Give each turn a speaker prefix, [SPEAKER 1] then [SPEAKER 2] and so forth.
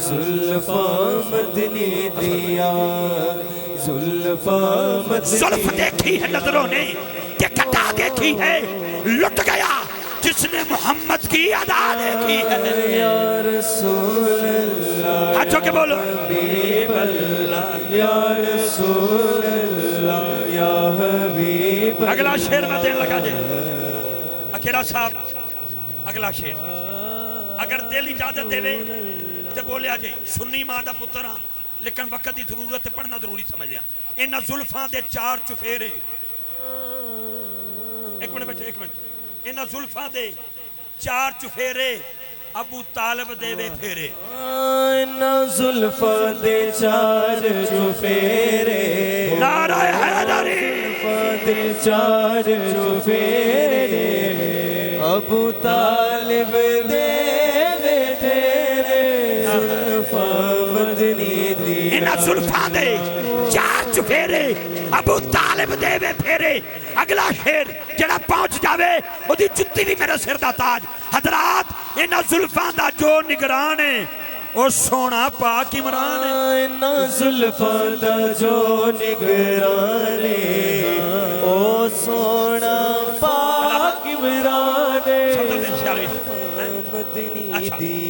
[SPEAKER 1] زلفاں مدنی دیا زلفاں مدنی
[SPEAKER 2] زلف دیکھی ہے نظروں نے کہ کٹا دیکھی ہے لٹ گیا جس نے محمد کی ادا دیکھی ہے
[SPEAKER 1] یا رسول اللہ
[SPEAKER 2] ہاتھوں کے بولو
[SPEAKER 1] حبیب اللہ یا رسول اللہ یا حبیب اللہ
[SPEAKER 2] اگلا شیر میں دین لگا دے اکیرا صاحب اگلا شیر اگر دل اجازت دے وے تے بولے آ جائے سنی ماں دا پتر ہاں لیکن وقت دی ضرورت پڑھنا ضروری سمجھ لیا انہاں زلفاں دے 4 چفیرے ایک منٹ بیٹھے ایک منٹ انہاں زلفاں دے 4 چفیرے ابو طالب دے وے پھیرے
[SPEAKER 1] انہاں زلفاں دے 4 چفیرے
[SPEAKER 2] نعرہ حیدری
[SPEAKER 1] زلفاں دے 4 چفیرے ابو طالب دے وے تیرے زلفاں مدنی دی
[SPEAKER 2] انہاں زلفاں دے 4 چفیرے ابو طالب دے وے پھیرے اگلا شیر جڑا پہنچ جاوے وہ دی جتی بھی میرے سر دا تاج حضرات انہاں زلفاں دا جو نگران ہے وہ سونا پاک عمران ہے
[SPEAKER 1] انہاں زلفاں دا جو نگران ہے او سونا پاک عمران ہے
[SPEAKER 2] مدنی
[SPEAKER 1] دی